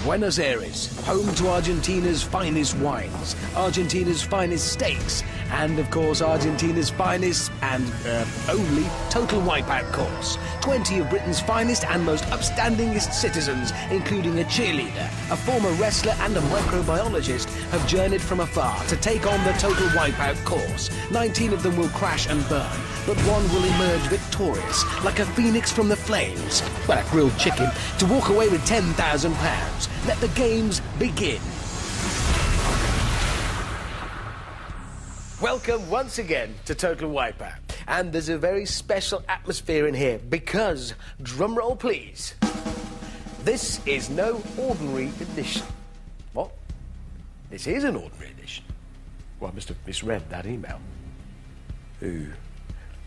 Buenos Aires, home to Argentina's finest wines, Argentina's finest steaks, and of course Argentina's finest and only Total Wipeout course. 20 of Britain's finest and most upstandingest citizens, including a cheerleader, a former wrestler and a microbiologist, have journeyed from afar to take on the Total Wipeout course. 19 of them will crash and burn, but one will emerge victorious, like a phoenix from the flames. Well, a grilled chicken, to walk away with £10,000. Let the games begin. Welcome once again to Total Wipeout. And there's a very special atmosphere in here because, drumroll please, this is no ordinary edition. What? This is an ordinary edition. Well, I must have misread that email. Ooh,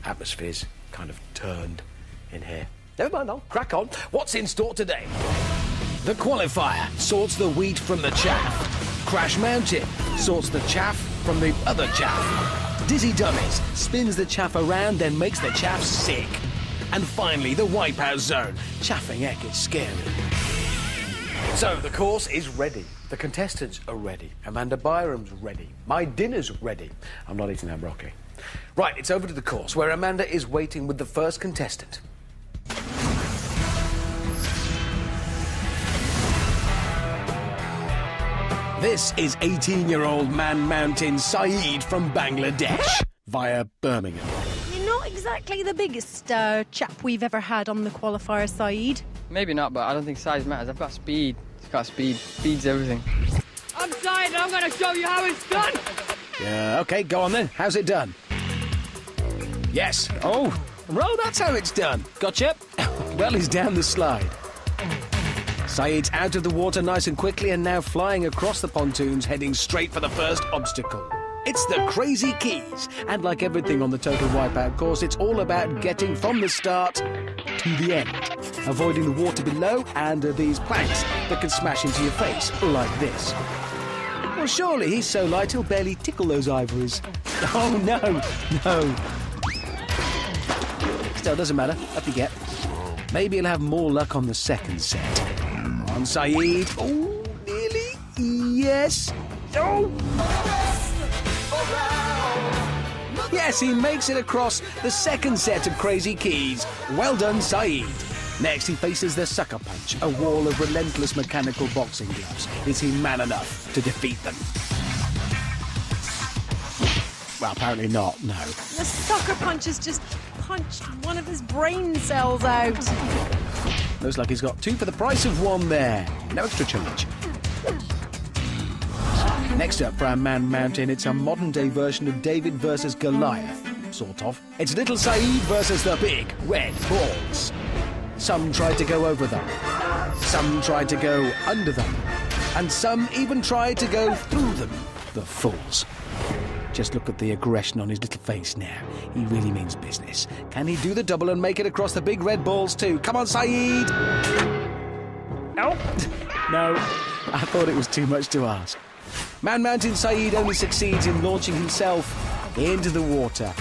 atmosphere's kind of turned in here. Never mind, I'll crack on. What's in store today? The Qualifier sorts the wheat from the chaff. Crash Mountain sorts the chaff from the other chaff. Dizzy Dummies spins the chaff around, then makes the chaff sick. And finally, the Wipeout Zone. Chaffing heck, it's scary. So, the course is ready. The contestants are ready. Amanda Byram's ready. My dinner's ready. I'm not eating that broccoli. Right, it's over to the course, where Amanda is waiting with the first contestant. This is 18-year-old Man Mountain Saeed from Bangladesh, via Birmingham. You're not exactly the biggest chap we've ever had on the qualifier, Saeed. Maybe not, but I don't think size matters. I've got speed. It's got speed. Speed's everything. I'm Saeed and I'm going to show you how it's done! Yeah, OK, go on then. How's it done? Yes. Oh, well, that's how it's done. Gotcha. Well, he's down the slide. Saeed's out of the water nice and quickly and now flying across the pontoons, heading straight for the first obstacle. It's the Crazy Keys, and like everything on the Total Wipeout course, it's all about getting from the start to the end, avoiding the water below and these planks that can smash into your face, like this. Well, surely he's so light he'll barely tickle those ivories. Oh, no, no. Still, doesn't matter. Up you get. Maybe he'll have more luck on the second set. On Saeed. Oh, nearly. Yes. Oh. Yes, he makes it across the second set of Crazy Keys. Well done, Saeed. Next, he faces the Sucker Punch, a wall of relentless mechanical boxing gloves. Is he man enough to defeat them? Well, apparently not, no. The Sucker Punch has just punched one of his brain cells out. Looks like he's got two for the price of one there. No extra charge. Next up for our Man Mountain, it's a modern-day version of David versus Goliath. Sort of. It's little Saeed versus the big red balls. Some tried to go over them. Some tried to go under them. And some even tried to go through them. The fools. Just look at the aggression on his little face now. He really means business. Can he do the double and make it across the big red balls too? Come on, Saeed! Oh. No, I thought it was too much to ask. Man Mountain Saeed only succeeds in launching himself into the water.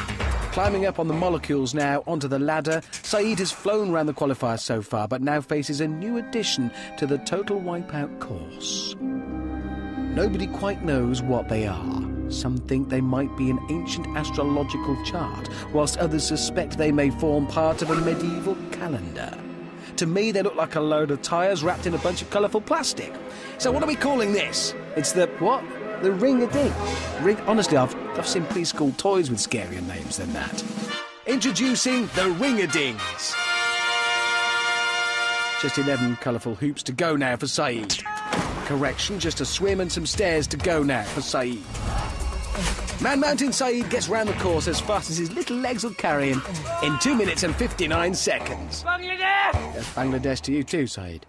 Climbing up on the molecules now onto the ladder, Saeed has flown around the qualifier so far, but now faces a new addition to the Total Wipeout course. Nobody quite knows what they are. Some think they might be an ancient astrological chart, whilst others suspect they may form part of a medieval calendar. To me, they look like a load of tyres wrapped in a bunch of colourful plastic. So what are we calling this? It's the, what? The ring-a-ding. Honestly, I've seen preschool toys with scarier names than that. Introducing the ring-a-dings. Just 11 colourful hoops to go now for Saeed. Correction, just a swim and some stairs to go now for Saeed. Man Mountain Saeed gets round the course as fast as his little legs will carry him in 2 minutes and 59 seconds. Bangladesh! Yes, Bangladesh to you too, Saeed.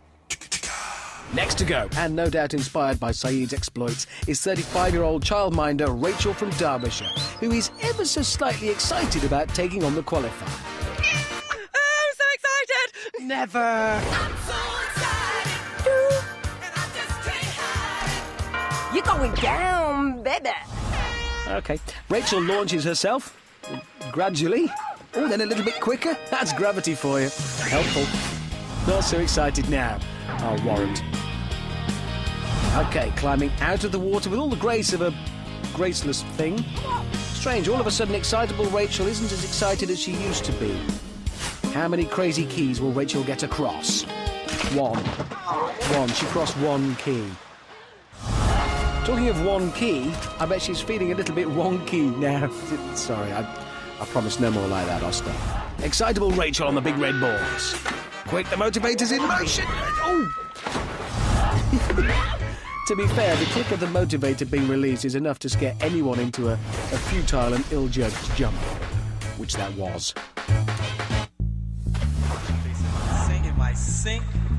Next to go, and no doubt inspired by Saeed's exploits, is 35-year-old childminder Rachel from Derbyshire, who is ever so slightly excited about taking on the qualifier. I'm so excited! Never. I'm so excited. And I just can't hide. You're going down, baby. OK, Rachel launches herself, gradually. Oh, then a little bit quicker. That's gravity for you. Helpful. Not so excited now. I'll warrant. Okay, climbing out of the water with all the grace of a graceless thing. Strange, all of a sudden excitable Rachel isn't as excited as she used to be. How many crazy keys will Rachel get across? One. She crossed one key. Talking of one key, I bet she's feeling a little bit wonky now. Sorry, I promise no more like that, I'll stop. Excitable Rachel on the big red balls. Quick, the motivator's in motion. Oh! To be fair, the click of the motivator being released is enough to scare anyone into a futile and ill-judged jump, which that was.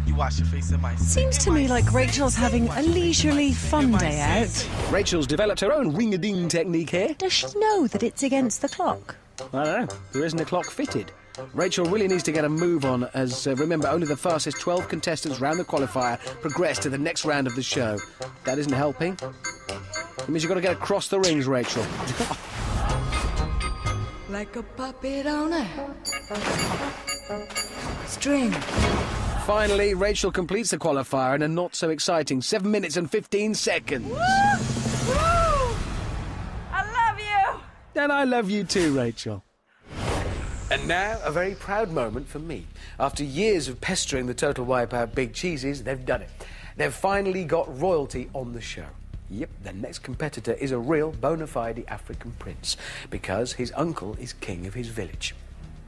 You wash your face in my sink. Seems to me like Rachel's having a leisurely fun day out. Rachel's developed her own ring-a-ding technique here. Does she know that it's against the clock? I don't know. There isn't a clock fitted. Rachel really needs to get a move on, as, remember, only the fastest 12 contestants round the qualifier progress to the next round of the show. That isn't helping. It means you've got to get across the rings, Rachel. Like a puppet on a string. Finally, Rachel completes the qualifier in a not-so-exciting 7 minutes and 15 seconds. Woo! Woo! I love you! And I love you too, Rachel. And now, a very proud moment for me. After years of pestering the Total Wipeout big cheeses, they've done it. They've finally got royalty on the show. Yep, the next competitor is a real bona fide African prince, because his uncle is king of his village.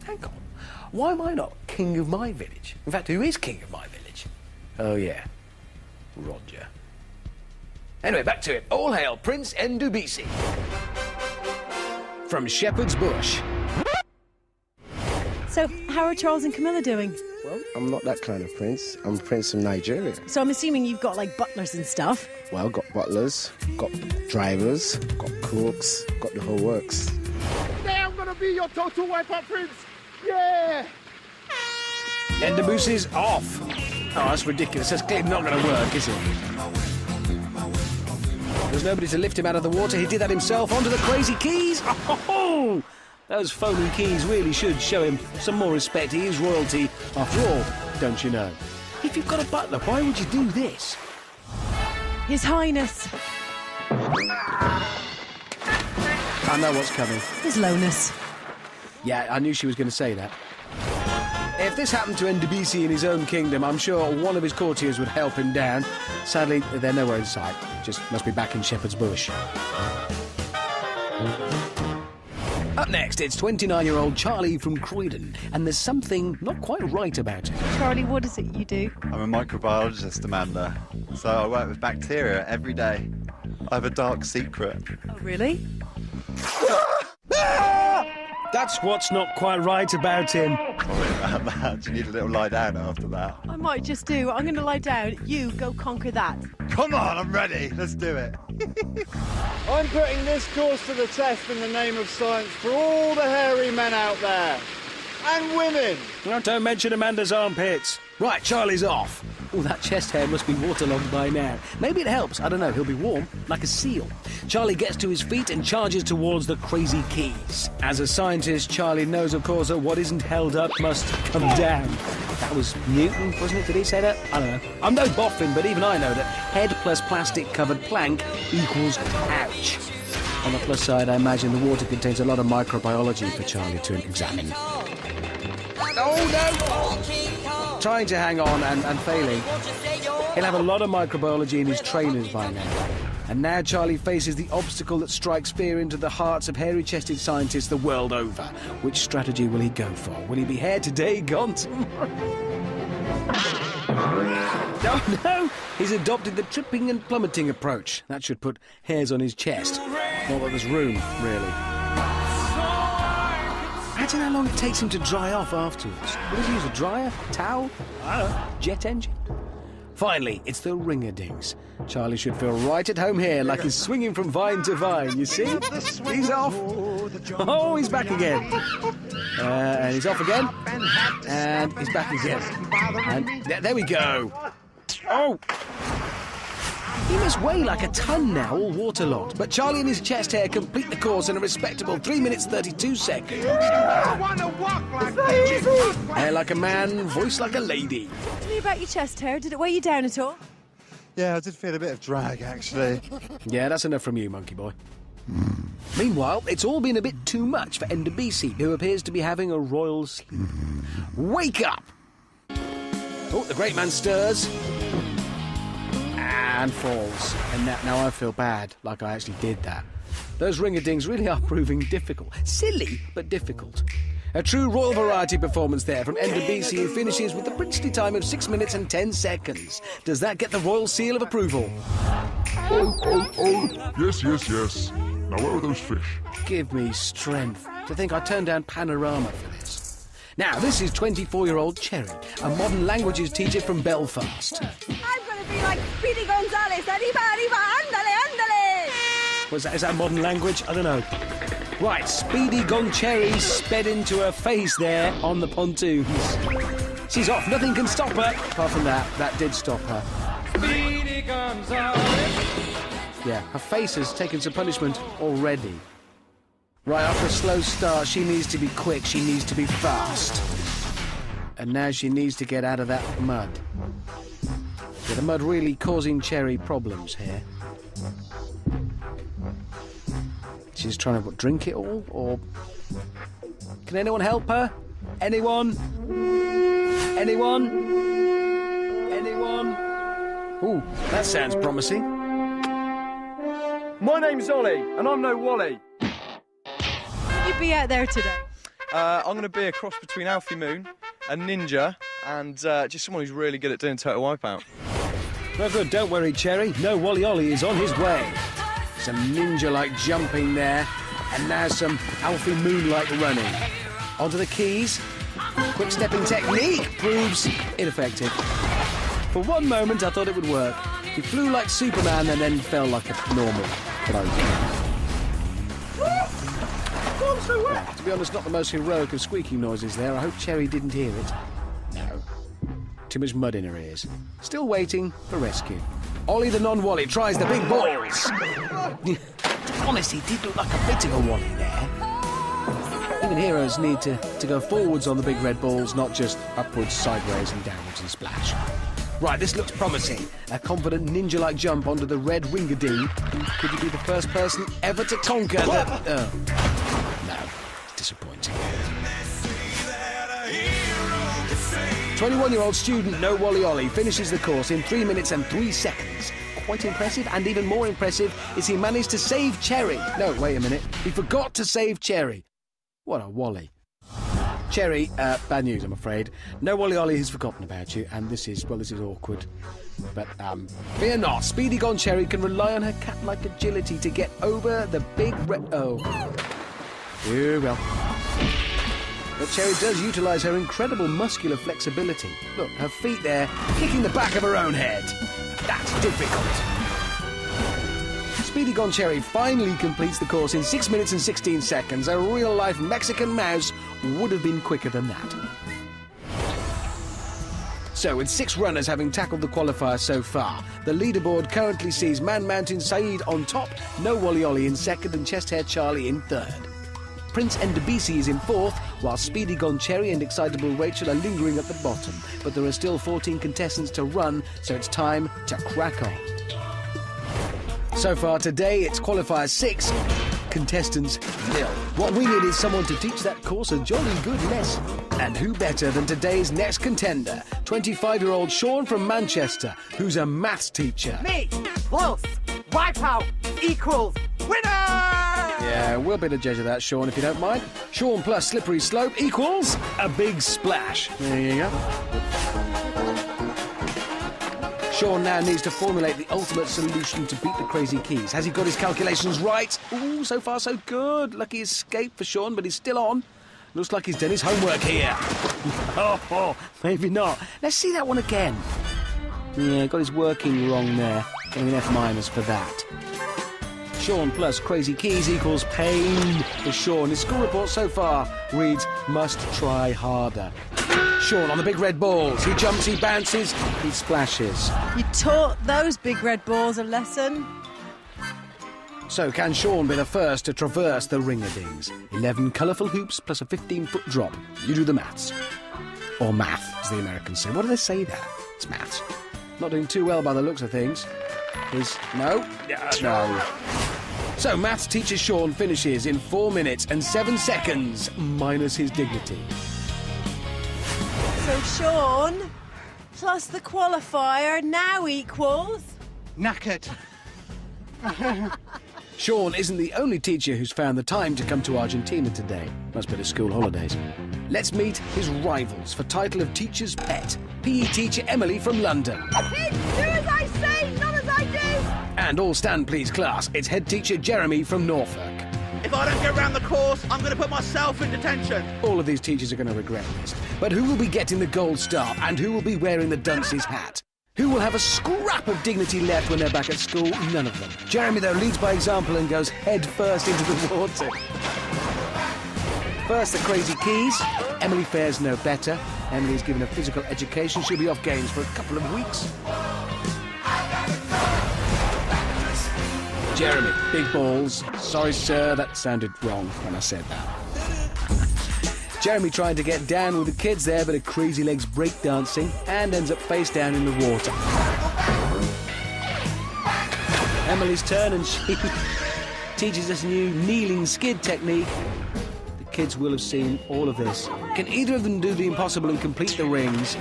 Hang on, why am I not king of my village? In fact, who is king of my village? Oh yeah, Roger. Anyway, back to it. All hail Prince Ndubisi. From Shepherd's Bush. So, how are Charles and Camilla doing? Well, I'm not that kind of prince. I'm a prince from Nigeria. So I'm assuming you've got, like, butlers and stuff. Well, got butlers, got drivers, got cooks, got the whole works. Today I'm gonna be your Total Wipeout prince! Yeah! Ndubisi's off. Oh, that's ridiculous. That's clearly not going to work, is it? There's nobody to lift him out of the water. He did that himself. Onto the crazy keys. Oh! Those foaming keys really should show him some more respect. He is royalty, after all, don't you know? If you've got a butler, why would you do this? His Highness. I know what's coming. His Lowness. Yeah, I knew she was going to say that. If this happened to Ndubisi in his own kingdom, I'm sure one of his courtiers would help him down. Sadly, they're nowhere in sight. Just must be back in Shepherd's Bush. Up next, it's 29-year-old Charlie from Croydon, and there's something not quite right about it. Charlie, what is it you do? I'm a microbiologist, Amanda, so I work with bacteria every day. I have a dark secret. Oh, really? That's what's not quite right about him. Sorry about that. Do you need a little lie down after that? I might just do. I'm going to lie down. You go conquer that. Come on, I'm ready. Let's do it. I'm putting this course to the test in the name of science for all the hairy men out there. And women. Oh, don't mention Amanda's armpits. Right, Charlie's off. Oh, that chest hair must be waterlogged by now. Maybe it helps. I don't know. He'll be warm, like a seal. Charlie gets to his feet and charges towards the crazy keys. As a scientist, Charlie knows, of course, that what isn't held up must come down. That was Newton, wasn't it? Did he say that? I don't know. I'm no boffin, but even I know that head plus plastic-covered plank equals ouch. On the plus side, I imagine the water contains a lot of microbiology for Charlie to examine. Oh, no! Trying to hang on and failing. He'll have a lot of microbiology in his trainers by now. And now Charlie faces the obstacle that strikes fear into the hearts of hairy-chested scientists the world over. Which strategy will he go for? Will he be hair today, gone tomorrow? Oh, no! He's adopted the tripping and plummeting approach. That should put hairs on his chest. Not that there's room, really. Imagine how long it takes him to dry off afterwards. What does he use, a dryer? Towel? I don't know. Jet engine? Finally, it's the ring-a-dings. Charlie should feel right at home here, like he's swinging from vine to vine, you see? He's off. Oh, he's back again. And he's off again. And he's back again. And there we go. Oh! He must weigh like a ton now, all waterlogged. But Charlie and his chest hair complete the course in a respectable 3 minutes 32 seconds. I want to walk like that. Hair like a man, voice like a lady. Tell me about your chest hair. Did it weigh you down at all? Yeah, I did feel a bit of drag, actually. Yeah, that's enough from you, monkey boy. Meanwhile, it's all been a bit too much for Endebisi, who appears to be having a royal sleep. Wake up! Oh, the great man stirs. And falls. And now I feel bad, like I actually did that. Those ring-a-dings really are proving difficult. Silly, but difficult. A true royal variety performance there from Endebisi, who finishes with the princely time of 6 minutes and 10 seconds. Does that get the royal seal of approval? Oh. Yes. Now where are those fish? Give me strength to think I turned down Panorama for this. Now, this is 24-year-old Cherry, a modern languages teacher from Belfast. I'm going to be like Speedy Gonzales. Arriba, arriba, ándale, ándale. Is that modern language? I don't know. Right, Speedy Goncherry sped into her face there on the pontoons. She's off, nothing can stop her. Apart from that did stop her. Speedy Gonzales. Yeah, her face has taken some punishment already. Right, after a slow start, she needs to be quick, she needs to be fast. And now she needs to get out of that mud. Yeah, the mud really causing Cherry problems here. She's trying to drink it all, or... Can anyone help her? Anyone? Anyone? Ooh, that sounds promising. My name's Ollie, and I'm no Wally. You'd be out there today. I'm going to be a cross between Alfie Moon, a ninja, and just someone who's really good at doing Total Wipeout. Well, good, don't worry, Cherry. No Wally Ollie is on his way. Some ninja-like jumping there, and now some Alfie Moon-like running. Onto the keys. Quick stepping technique proves ineffective. For one moment, I thought it would work. He flew like Superman and then fell like a normal bloke. Yeah, to be honest, not the most heroic of squeaking noises there. I hope Cherry didn't hear it. No. Too much mud in her ears. Still waiting for rescue. Ollie the non-Wally tries the big balls. To be honest, he did look like a bit of a Wally there. Even heroes need to go forwards on the big red balls, not just upwards, sideways and downwards and splash. Right, this looks promising. A confident ninja-like jump onto the red ring-a-ding. Could you be the first person ever to conquer the... No, disappointing. 21-year-old student No Wally Ollie finishes the course in 3 minutes and 3 seconds. Quite impressive, and even more impressive is he managed to save Cherry. No, wait a minute. He forgot to save Cherry. What a Wally. Cherry, bad news, I'm afraid. No Wally Ollie has forgotten about you, and this is awkward. But, fear not. Speedy Gone Cherry can rely on her cat-like agility to get over the big red... Oh. Well. But Cherry does utilise her incredible muscular flexibility. Look, her feet there, kicking the back of her own head. That's difficult. Speedy Gone Cherry finally completes the course in 6 minutes and 16 seconds. A real-life Mexican mouse would have been quicker than that. So, with 6 runners having tackled the qualifier so far, the leaderboard currently sees Man Mountain Saeed on top, No Wally Ollie in second and Chest Hair Charlie in third. Prince Endebisi is in fourth, while Speedy Gone Cherry and Excitable Rachel are lingering at the bottom. But there are still 14 contestants to run, so it's time to crack on. So far today, it's qualifier 6, contestants 0. What we need is someone to teach that course a jolly good lesson. And who better than today's next contender, 25-year-old Sean from Manchester, who's a maths teacher. Me plus Wipeout equals winner! Yeah, we'll be the judge of that, Sean, if you don't mind. Sean plus Slippery Slope equals a big splash. There you go. Sean now needs to formulate the ultimate solution to beat the crazy keys. Has he got his calculations right? Ooh, so far so good. Lucky escape for Sean, but he's still on. Looks like he's done his homework here. Oh, maybe not. Let's see that one again. Yeah, got his working wrong there. Getting an F- for that. Sean plus crazy keys equals pain for Sean. His school report so far reads, must try harder. Sean on the big red balls. He jumps, he bounces, he splashes. You taught those big red balls a lesson. So can Sean be the first to traverse the ring-a-dings? 11 colourful hoops plus a 15-foot drop. You do the maths. Or math, as the Americans say. What do they say there? It's maths. Not doing too well by the looks of things. No. So maths teacher Sean finishes in 4 minutes and 7 seconds, minus his dignity. So Sean, plus the qualifier now equals... Knackered. Sean isn't the only teacher who's found the time to come to Argentina today. Must be the school holidays. Let's meet his rivals for title of Teacher's Pet, PE teacher Emily from London. Kids, do as I say, not as I do. And all stand please class, it's head teacher Jeremy from Norfolk. If I don't get around the course, I'm going to put myself in detention. All of these teachers are going to regret this. But who will be getting the gold star and who will be wearing the dunce's hat? Who will have a scrap of dignity left when they're back at school? None of them. Jeremy, though, leads by example and goes head first into the water. First, the crazy keys. Emily fares no better. Emily's given a physical education. She'll be off games for a couple of weeks. Jeremy, big balls. Sorry, sir, that sounded wrong when I said that. Jeremy trying to get down with the kids there, but a crazy legs breakdancing and ends up face down in the water. Emily's turn and she teaches us a new kneeling skid technique. The kids will have seen all of this. Can either of them do the impossible and complete the rings?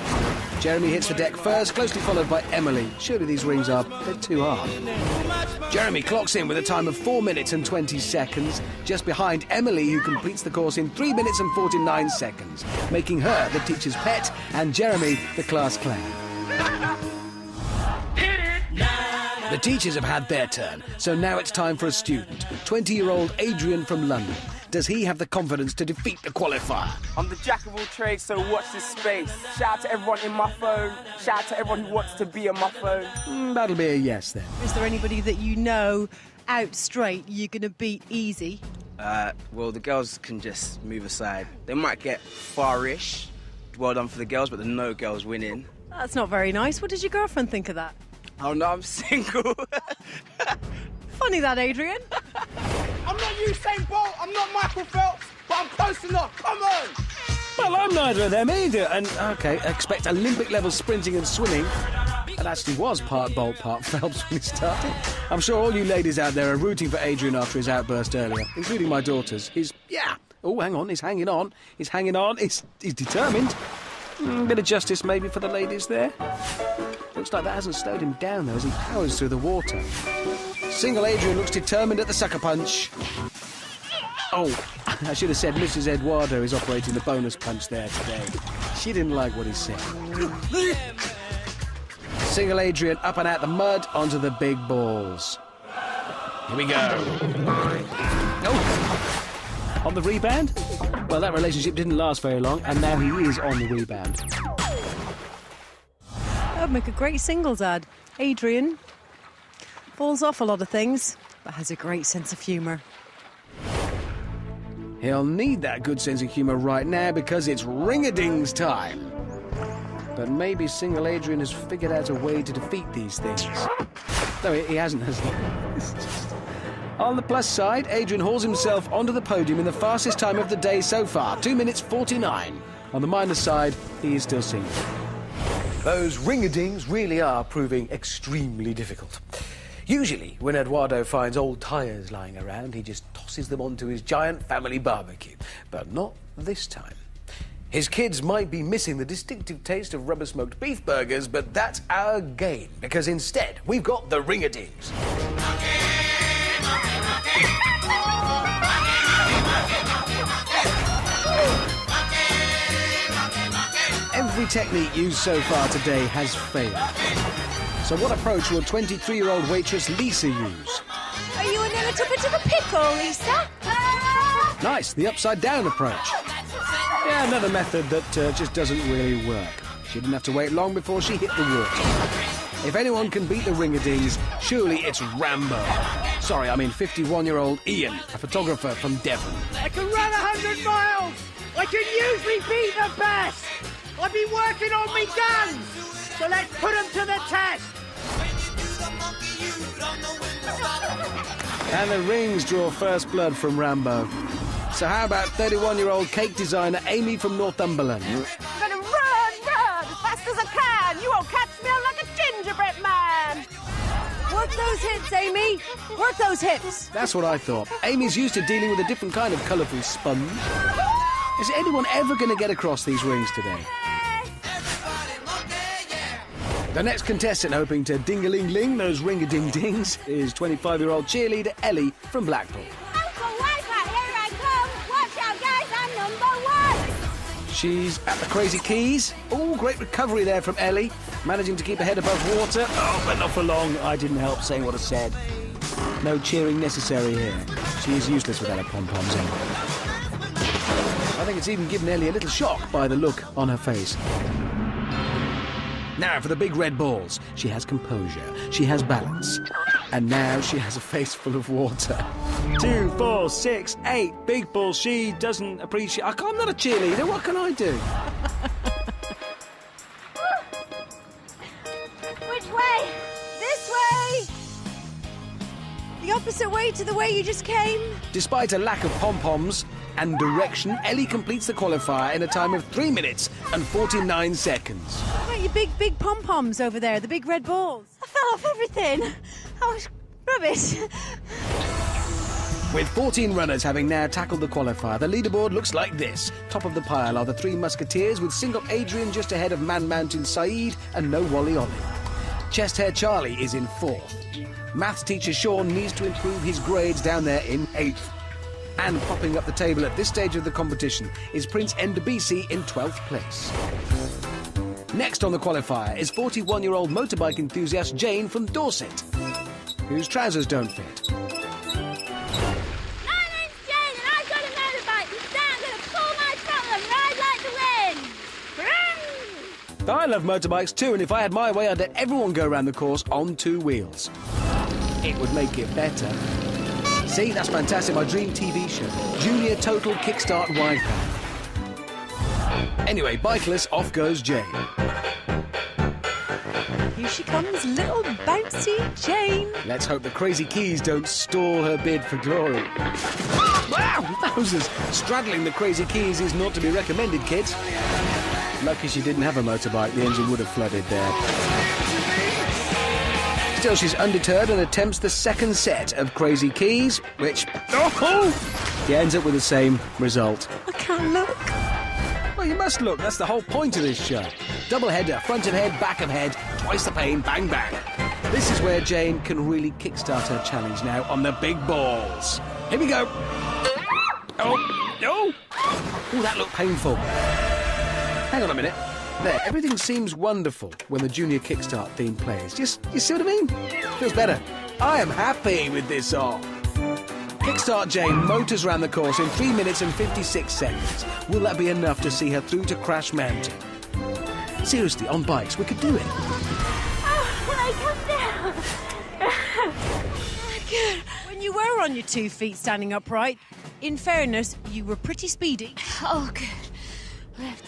Jeremy hits the deck first, closely followed by Emily. Surely these rings are a bit too hard. Jeremy clocks in with a time of 4 minutes and 20 seconds, just behind Emily, who completes the course in 3 minutes and 49 seconds, making her the teacher's pet and Jeremy the class clown. The teachers have had their turn, so now it's time for a student, 20-year-old Adrian from London. Does he have the confidence to defeat the qualifier? I'm the jack of all trades, so watch this space. Shout out to everyone in my phone. Shout out to everyone who wants to be on my phone. That'll be a yes, then. Is there anybody that you know out straight you're going to beat easy? Well, the girls can just move aside. They might get far-ish. Well done for the girls, but there's no girls winning. That's not very nice. What does your girlfriend think of that? Oh, no, I'm single. Funny that, Adrian. I'm not Usain Bolt, I'm not Michael Phelps, but I'm close enough. Come on! Well, I'm neither of them either. And, OK, expect Olympic-level sprinting and swimming. That actually was part Bolt, part Phelps when he started. I'm sure all you ladies out there are rooting for Adrian after his outburst earlier, including my daughters. Oh, hang on, he's hanging on. He's hanging on. He's determined. Bit of justice maybe for the ladies there. Looks like that hasn't slowed him down, though, as he powers through the water. Single Adrian looks determined at the sucker punch. Oh, I should have said Mrs. Eduardo is operating the bonus punch there today. She didn't like what he said. Single Adrian up and out the mud onto the big balls. Here we go. Oh, on the rebound? Well, that relationship didn't last very long, and now he is on the rebound. That would make a great singles ad. Adrian falls off a lot of things, but has a great sense of humour. He'll need that good sense of humour right now because it's ring-a-dings time. But maybe single Adrian has figured out a way to defeat these things. No, he hasn't, has he? On the plus side, Adrian hauls himself onto the podium in the fastest time of the day so far, 2 minutes 49. On the minus side, he is still single. Those ring-a-dings really are proving extremely difficult. Usually, when Eduardo finds old tyres lying around, he just tosses them onto his giant family barbecue. But not this time. His kids might be missing the distinctive taste of rubber-smoked beef burgers, but that's our game, because instead, we've got the ring-a-dings. Every technique used so far today has failed. So what approach will 23-year-old waitress Lisa use? Are you in a little bit of a pickle, Lisa? Nice, the upside-down approach. Yeah, another method that just doesn't really work. She didn't have to wait long before she hit the water. If anyone can beat the ring-a-dings, surely it's Rambo. Sorry, I mean 51-year-old Ian, a photographer from Devon. I can run 100 miles! I can usually beat the best! I've been working on me guns! So let's put them to the test! And the rings draw first blood from Rambo. So how about 31-year-old cake designer Amy from Northumberland? I'm gonna run as fast as I can. You won't catch me on like a Work those hips, Amy. Work those hips. That's what I thought. Amy's used to dealing with a different kind of colourful sponge. Is anyone ever going to get across these rings today? The next contestant hoping to ding-a-ling-ling those ring-a-ding-dings is 25-year-old cheerleader Ellie from Blackpool. Total Wipeout, here I come. Watch out, guys, I'm number 1. She's at the Crazy Keys. Oh, great recovery there from Ellie. Managing to keep her head above water. Oh, but not for long. I didn't help saying what I said. No cheering necessary here. She is useless without her pom-poms anyway. I think it's even given Ellie a little shock by the look on her face. Now for the big red balls. She has composure. She has balance. And now she has a face full of water. 2, 4, 6, 8. Big ball. She doesn't appreciate... I'm not a cheerleader. What can I do? Which way? This way. The opposite way to the way you just came. Despite a lack of pom-poms and direction, Ellie completes the qualifier in a time of 3 minutes and 49 seconds. What about your big pom-poms over there, the big red balls? I fell off everything. I was rubbish. With 14 runners having now tackled the qualifier, the leaderboard looks like this. Top of the pile are the 3 Musketeers, with single Adrian just ahead of Man Mountain Saeed and no Wally Ollie. Chest Hair Charlie is in 4th. Maths teacher Sean needs to improve his grades down there in 8th. And popping up the table at this stage of the competition is Prince Ndabisi in 12th place. Next on the qualifier is 41-year-old motorbike enthusiast Jane from Dorset, whose trousers don't fit. My name's Jane and I've got a motorbike. Today I'm going to pull my throttle and ride like the wind. I love motorbikes too, and if I had my way, I'd let everyone go around the course on 2 wheels. It would make it better. See, that's fantastic, my dream TV show. Junior Total Kickstart Wipeout. Anyway, bikeless, off goes Jane. Here she comes, little bouncy Jane. Let's hope the Crazy Keys don't stall her bid for glory. Wow, wowzers! Straddling the Crazy Keys is not to be recommended, kids. Lucky she didn't have a motorbike, the engine would have flooded there. Still, she's undeterred and attempts the second set of Crazy Keys, which... Oh! He ends up with the same result. I can't look. Well, you must look. That's the whole point of this show. Double header, front of head, back of head, twice the pain, bang, bang. This is where Jane can really kickstart her challenge now on the big balls. Here we go. Oh, no. Oh, that looked painful. Hang on a minute. There, everything seems wonderful when the Junior Kickstart theme plays. You see what I mean? Feels better. I am happy with this song. Kickstart Jane motors around the course in 3 minutes and 56 seconds. Will that be enough to see her through to Crash Mountain? Seriously, on bikes, we could do it. Oh, I come down. Good. When you were on your 2 feet standing upright, in fairness, you were pretty speedy. Oh, good.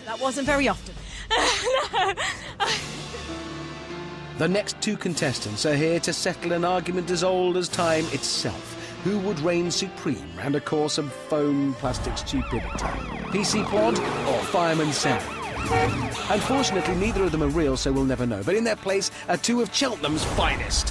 That wasn't very often. No. The next 2 contestants are here to settle an argument as old as time itself. Who would reign supreme round a course of foam plastic stupidity? PC Plod or Fireman Sam? Unfortunately, neither of them are real, so we'll never know. But in their place are 2 of Cheltenham's finest.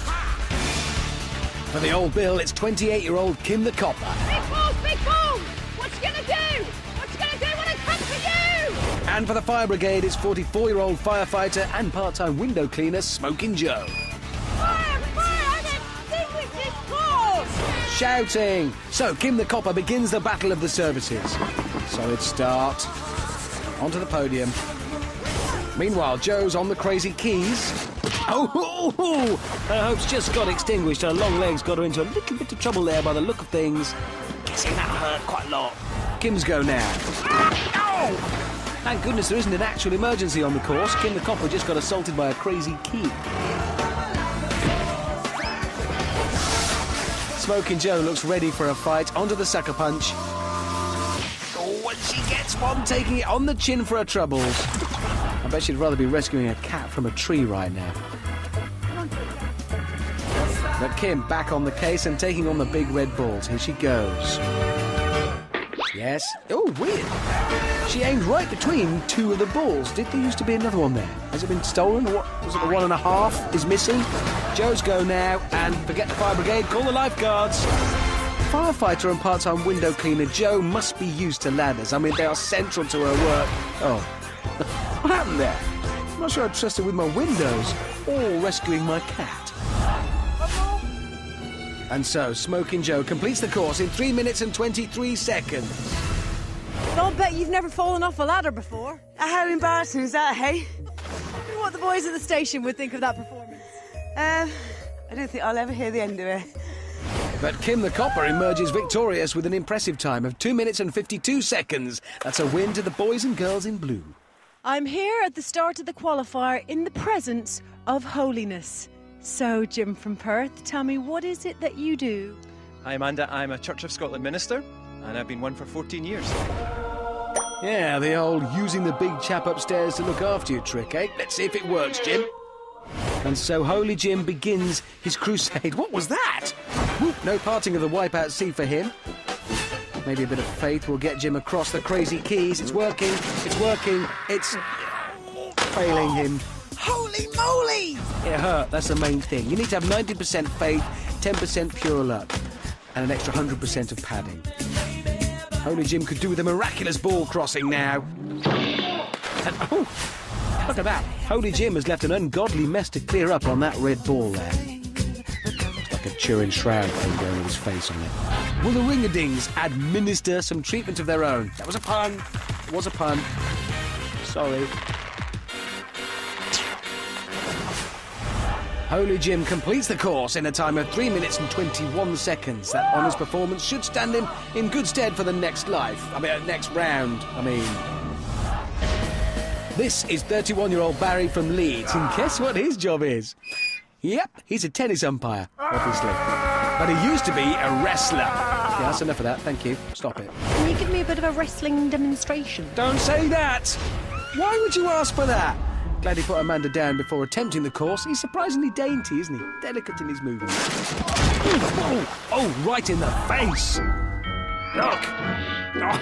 For the old Bill, it's 28-year-old Kim the Copper. Big balls, big balls! What you gonna do? What you gonna do when I come for you? And for the Fire Brigade, it's 44-year-old firefighter and part-time window cleaner Smoking Joe. Fire, fire! I'm extinguish this balls! Shouting. So Kim the Copper begins the battle of the services. Solid start. Onto the podium. Meanwhile, Joe's on the Crazy Keys. Oh, her hopes just got extinguished. Her long legs got her into a little bit of trouble there by the look of things. Guessing that hurt quite a lot. Kim's go now. Ow! Thank goodness there isn't an actual emergency on the course. Kim the Copper just got assaulted by a Crazy Key. Smoking Joe looks ready for a fight. Onto the sucker punch. Oh, and she gets one, taking it on the chin for her troubles. I bet she'd rather be rescuing a cat from a tree right now. But Kim back on the case and taking on the big red balls. Here she goes. Yes. Oh, weird. She aimed right between 2 of the balls. Did there used to be another one there? Has it been stolen? What was it? The 1.5 is missing? Joe's go now, and forget the fire brigade, call the lifeguards. Firefighter and part-time window cleaner Joe must be used to ladders. I mean, they are central to her work. Oh, what happened there? I'm not sure I trust her with my windows or rescuing my cat. And so, Smoking Joe completes the course in 3 minutes and 23 seconds. I'll bet you've never fallen off a ladder before. How embarrassing is that, hey? I wonder what the boys at the station would think of that performance. I don't think I'll ever hear the end of it. But Kim the Copper emerges victorious with an impressive time of 2 minutes and 52 seconds. That's a win to the boys and girls in blue. I'm here at the start of the qualifier in the presence of holiness. So, Jim from Perth, tell me, what is it that you do? Hi, Amanda. I'm a Church of Scotland minister, and I've been one for 14 years. Yeah, the old using the big chap upstairs to look after you trick, eh? Let's see if it works, Jim. And so Holy Jim begins his crusade. What was that? Whoop, no parting of the Wipeout Sea for him. Maybe a bit of faith will get Jim across the crazy keys. It's working, it's working, it's failing him. Holy moly! It hurt, that's the main thing. You need to have 90% faith, 10% pure luck, and an extra 100% of padding. Holy Jim could do with a miraculous ball crossing now. And, oh, look at that. Holy Jim has left an ungodly mess to clear up on that red ball there. Looks like a Turin shroud thing going with his face on it. Will the ring-a-dings administer some treatment of their own? That was a pun. It was a pun. Sorry. Holy Jim completes the course in a time of 3 minutes and 21 seconds. That honest performance should stand him in good stead for the next next round. This is 31-year-old Barry from Leeds, and guess what his job is? Yep, he's a tennis umpire, obviously. But he used to be a wrestler. Yeah, that's enough of that, thank you. Stop it. Can you give me a bit of a wrestling demonstration? Don't say that! Why would you ask for that? Glad he put Amanda down before attempting the course. He's surprisingly dainty, isn't he? Delicate in his movements. Oh, right in the face! Look!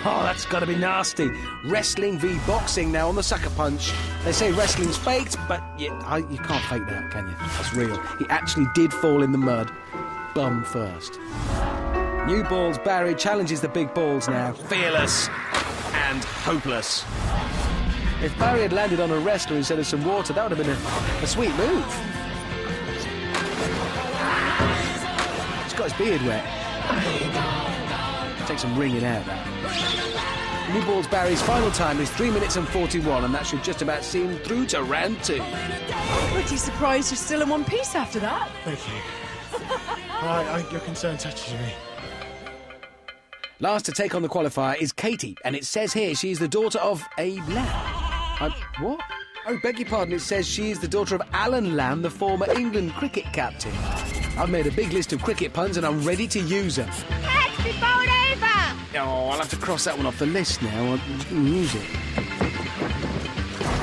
Oh, that's got to be nasty. Wrestling v boxing now on the sucker punch. They say wrestling's faked, but you can't fake that, can you? That's real. He actually did fall in the mud. Bum first. New Balls Barry challenges the big balls now. Fearless and hopeless. If Barry had landed on a wrestler instead of some water, that would have been a sweet move. He's got his beard wet. Take some ringing out, that. New Balls Barry's final time is 3 minutes and 41, and that should just about see him through to round 2. Pretty surprised you're still in one piece after that. Thank you. Your concern touches me. Last to take on the qualifier is Katie, and it says here she's the daughter of Abe Lamb. What? Oh, beg your pardon, it says she is the daughter of Alan Lamb, the former England cricket captain. I've made a big list of cricket puns and I'm ready to use them. Catch me bowled over! Oh, I'll have to cross that one off the list now. I'm just going to use it.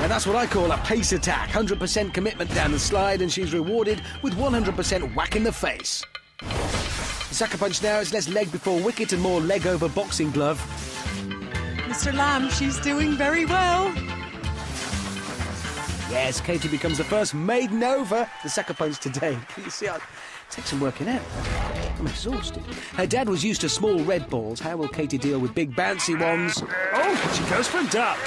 And that's what I call a pace attack. 100% commitment down the slide, and she's rewarded with 100% whack in the face. The sucker punch now is less leg before wicket and more leg over boxing glove. Mr. Lamb, she's doing very well. Yes, Katie becomes the first maiden over the sucker punch today. You see, it takes some working out. I'm exhausted. Her dad was used to small red balls. How will Katie deal with big bouncy ones? Oh, she goes for a duck.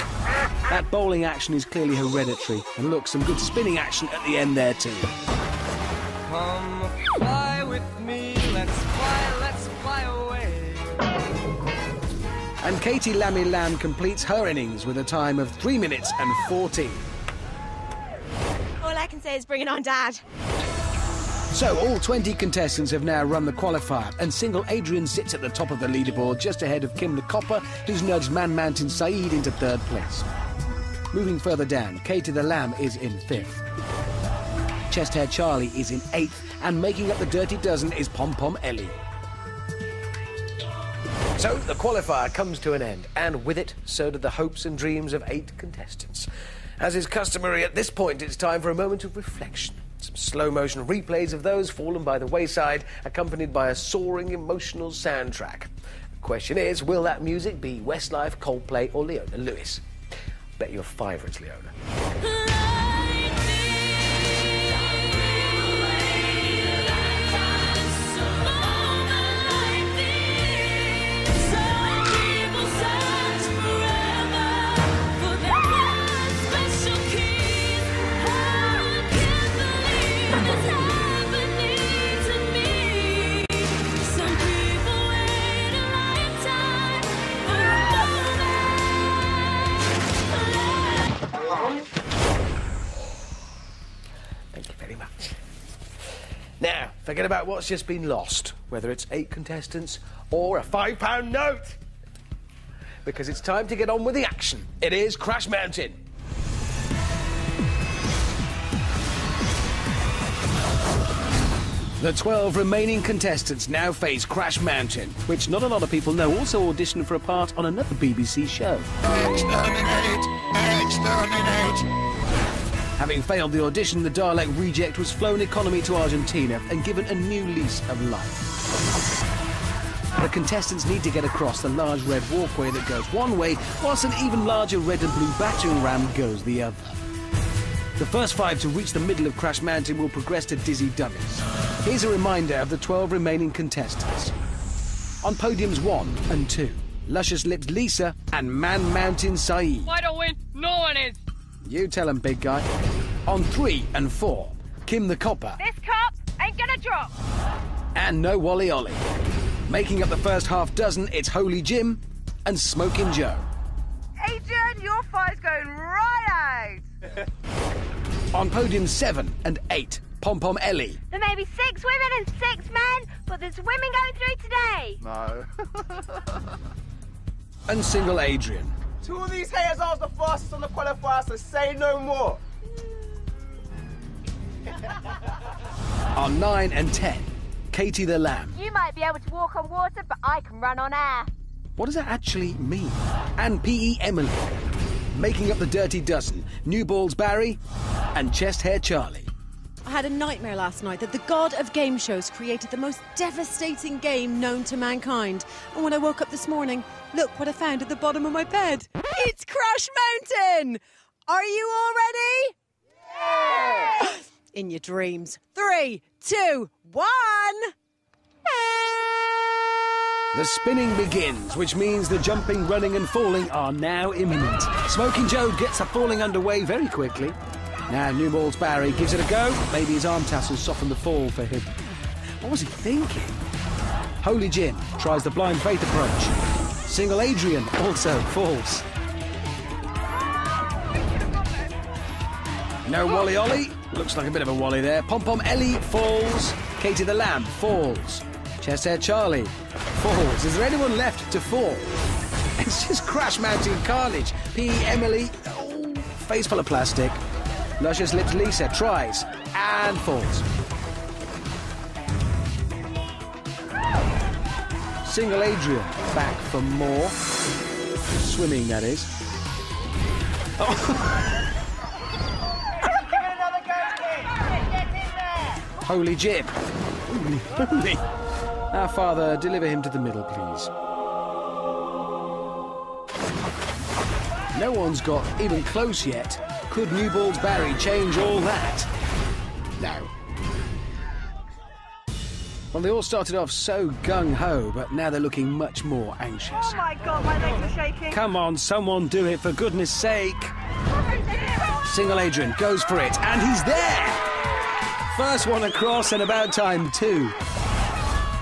That bowling action is clearly hereditary. And look, some good spinning action at the end there too. Come fly with me, let's fly away. And Katie Lammy Lamb completes her innings with a time of 3 minutes and 14. All I can say is bring it on, Dad. So all 20 contestants have now run the qualifier, and single Adrian sits at the top of the leaderboard just ahead of Kim the Copper, who's nudged Man Mountain Saeed into 3rd place. Moving further down, Katie the Lamb is in 5th. Chest Hair Charlie is in 8th, and making up the dirty dozen is Pom Pom Ellie. So the qualifier comes to an end, and with it, so do the hopes and dreams of 8 contestants. As is customary at this point, it's time for a moment of reflection. Some slow-motion replays of those fallen by the wayside, accompanied by a soaring, emotional soundtrack. The question is, will that music be Westlife, Coldplay, or Leona Lewis? Bet your favourites, Leona. Now, forget about what's just been lost, whether it's 8 contestants or a £5 note. Because it's time to get on with the action. It is Crash Mountain. The 12 remaining contestants now face Crash Mountain, which not a lot of people know also auditioned for a part on another BBC show. Exterminate! Exterminate! Having failed the audition, the Dalek reject was flown economy to Argentina and given a new lease of life. The contestants need to get across the large red walkway that goes one way, whilst an even larger red and blue battering ram goes the other. The first 5 to reach the middle of Crash Mountain will progress to Dizzy Dummies. Here's a reminder of the 12 remaining contestants. On podiums 1 and 2, Luscious Lips Lisa and Man Mountain Saeed. If I don't win, no one is. You tell him, big guy. On 3 and 4, Kim the Copper. This cop ain't gonna drop. And no Wally Ollie. Making up the first half dozen, it's Holy Jim and Smoking Joe. Adrian, your fire's going right out. On podium 7 and 8, Pom Pom Ellie. There may be 6 women and 6 men, but there's women going through today. No. And Single Adrian. 2 of these haters are the fastest on the qualifier, so say no more. On 9 and 10, Katie the Lamb. You might be able to walk on water, but I can run on air. What does that actually mean? And P.E. Emily. Making up the Dirty Dozen, New Balls Barry and Chest Hair Charlie. I had a nightmare last night that the god of game shows created the most devastating game known to mankind. And when I woke up this morning, look what I found at the bottom of my bed. It's Crash Mountain! Are you all ready? Yeah! In your dreams. 3, 2, 1... The spinning begins, which means the jumping, running and falling are now imminent. Smoking Joe gets the falling underway very quickly. Now New Balls Barry gives it a go. Maybe his arm tassels soften the fall for him. What was he thinking? Holy Jim tries the blind faith approach. Single Adrian also falls. No Wally Ollie. Looks like a bit of a Wally there. Pom Pom Ellie falls. Katie the Lamb falls. Chest Hair Charlie falls. Is there anyone left to fall? It's just Crash Mountain carnage. P. Emily, oh, face full of plastic. Luscious Lips Lisa tries and falls. Single Adrian back for more. Swimming, that is. Oh. Holy Jim. Holy. Our Father, deliver him to the middle, please. No one's got even close yet. Could New Balls Barry change all that? No. Well, they all started off so gung-ho, but now they're looking much more anxious. Oh my God, my legs are shaking. Come on, someone do it, for goodness sake. Single Adrian goes for it, and he's there! First one across, and about time too.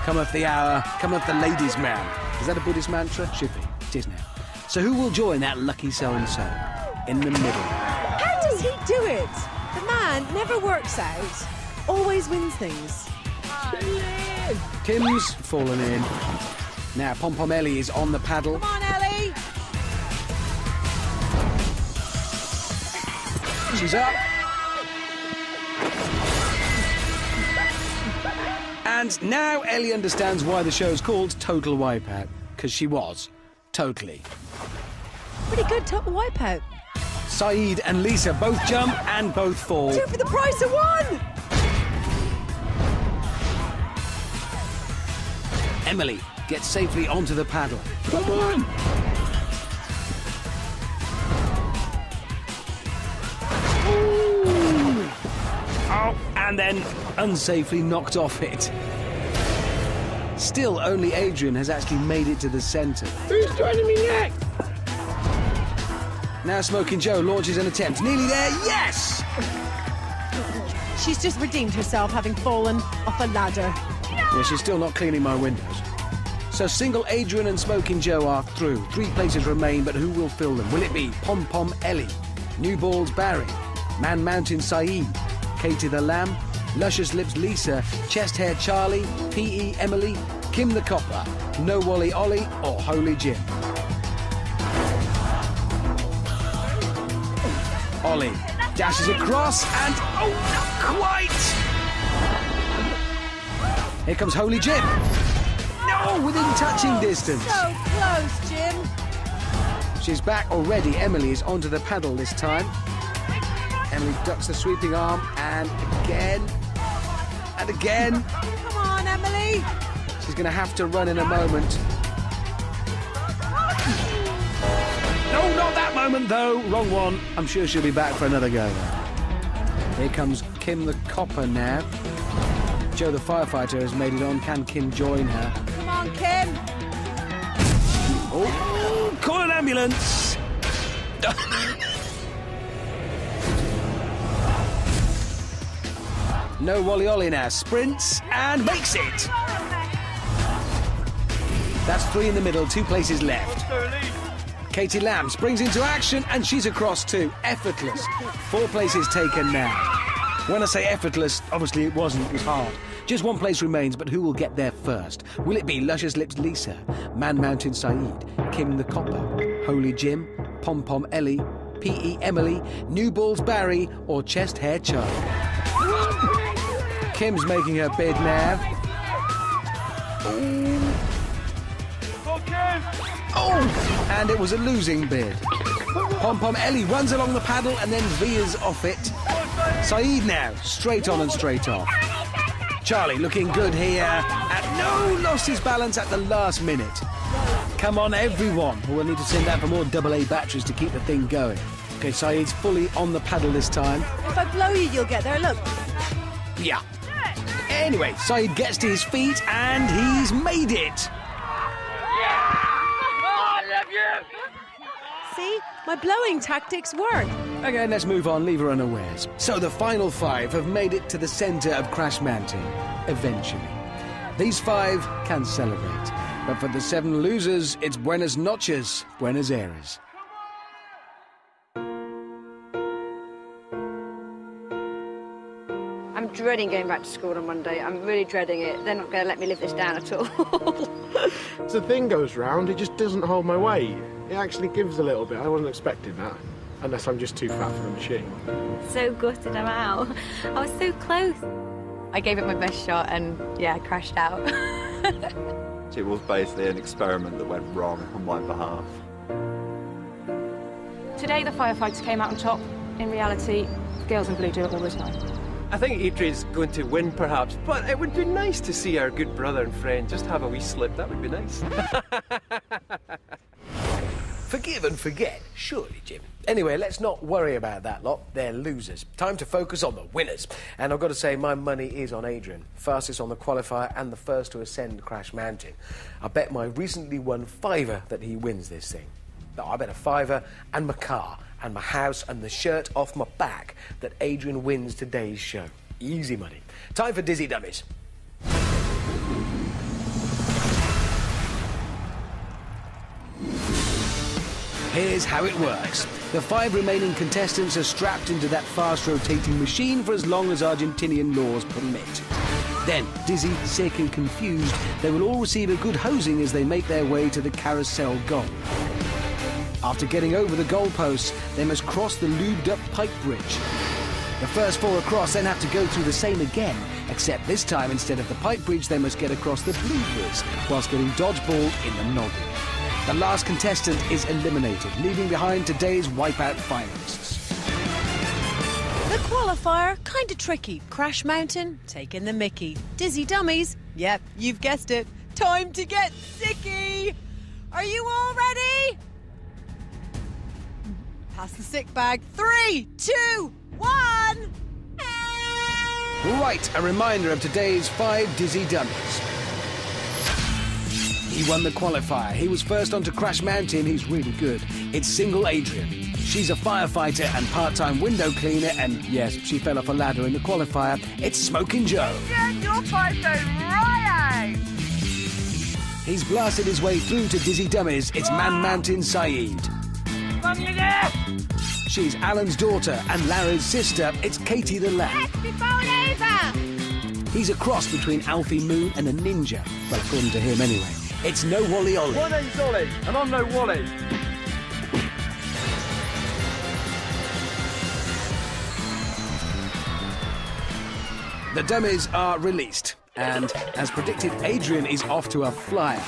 Cometh the hour, cometh the ladies' man. Is that a Buddhist mantra? Should be. It is now. So who will join that lucky so-and-so? In the middle. How does he do it? The man never works out. Always wins things. Kim's fallen in. Now Pom Pom Ellie is on the paddle. Come on, Ellie! She's up. And now Ellie understands why the show's called Total Wipeout. Because she was. Totally. Pretty good Total Wipeout. Saeed and Lisa both jump and both fall. 2 for the price of 1! Emily gets safely onto the paddle. Come on! Ooh. Oh, and then unsafely knocked off it. Still, only Adrian has actually made it to the centre. Who's joining me next? Now Smoking Joe launches an attempt. Nearly there, yes! She's just redeemed herself, having fallen off a ladder. Yeah, she's still not cleaning my windows. So Single Adrian and Smoking Joe are through. 3 places remain, but who will fill them? Will it be Pom Pom Ellie, New Balls Barry, Man Mountain Saeed, Katie the Lamb, Luscious Lips Lisa, Chest Hair Charlie, P.E. Emily, Kim the Copper, No Wally Ollie or Holy Jim. Ollie dashes across and, oh, not quite! Here comes Holy Jim. No, within touching distance. So close, Jim. She's back already. Emily is onto the paddle this time. Emily ducks the sweeping arm, and again, and again. Come on, Emily. She's going to have to run in a moment. No, not that moment, though. Wrong one. I'm sure she'll be back for another go. Here comes Kim the Copper now. Joe the firefighter has made it on. Can Kim join her? Come on, Kim. Oh, call an ambulance. No Wally Ollie now. Sprints and makes it. That's 3 in the middle, 2 places left. Katie Lamb springs into action and she's across too. Effortless. 4 places taken now. When I say effortless, obviously it wasn't, it was hard. Just 1 place remains, but who will get there first? Will it be Luscious Lips Lisa, Man Mountain Saeed, Kim the Copper, Holy Jim, Pom Pom Ellie, P.E. Emily, New Balls Barry, or Chest Hair Charlie? Kim's making her bid now. Oh, and it was a losing bid. Pom Pom Ellie runs along the paddle and then veers off it. Saeed now, straight on and straight off. Charlie looking good here. And no, lost his balance at the last minute. Come on, everyone. We'll need to send out for more AA batteries to keep the thing going. Okay, Saeed's fully on the paddle this time. If I blow you, you'll get there. Look. Yeah. Anyway, Saeed gets to his feet and he's made it. See? My blowing tactics work. Okay, let's move on, leave her unawares. So the final 5 have made it to the centre of Crash Mountain, eventually. These 5 can celebrate, but for the 7 losers, it's Buenas noches, Buenos Aires. I'm dreading going back to school on Monday. I'm really dreading it. They're not going to let me live this down at all. As the thing goes round, it just doesn't hold my weight. It actually gives a little bit. I wasn't expecting that, unless I'm just too fat for the machine. So gutted I'm out. I was so close. I gave it my best shot and, yeah, I crashed out. It was basically an experiment that went wrong on my behalf. Today the firefighters came out on top. In reality, girls in blue do it all the time. I think Adrian's going to win, perhaps, but it would be nice to see our good brother and friend just have a wee slip. That would be nice. Forgive and forget, surely, Jim. Anyway, let's not worry about that lot. They're losers. Time to focus on the winners. And I've got to say, my money is on Adrian. Fastest on the qualifier and the first to ascend Crash Mountain. I bet my recently won £5 that he wins this thing. No, I bet a £5 and my car and my house and the shirt off my back that Adrian wins today's show. Easy money. Time for Dizzy Dummies. Here's how it works. The 5 remaining contestants are strapped into that fast-rotating machine for as long as Argentinian laws permit. Then, dizzy, sick and confused, they will all receive a good hosing as they make their way to the carousel goal. After getting over the goalposts, they must cross the lubed-up pipe bridge. The first 4 across then have to go through the same again, except this time, instead of the pipe bridge, they must get across the blue bridge, whilst getting dodgeballed in the noggin. The last contestant is eliminated, leaving behind today's Wipeout finalists. The qualifier, kinda tricky. Crash Mountain, taking the mickey. Dizzy Dummies, yep, you've guessed it. Time to get sicky! Are you all ready? Pass the sick bag. 3, 2, 1! Right, a reminder of today's 5 Dizzy Dummies. He won the qualifier. He was first onto Crash Mountain. He's really good. It's Single Adrian. She's a firefighter and part-time window cleaner, and yes, she fell off a ladder in the qualifier. It's Smoking Joe. Adrian, your five's going right out! He's blasted his way through to Dizzy Dummies. It's Man Mountain Saeed. She's Alan's daughter and Larry's sister. It's Katie the Lamb. Let's be bowled over! He's a cross between Alfie Moon and a ninja. Well, according to him anyway. It's no Wally Ollie. My name's Ollie, and I'm no Wally. The dummies are released, and as predicted, Adrian is off to a flyer.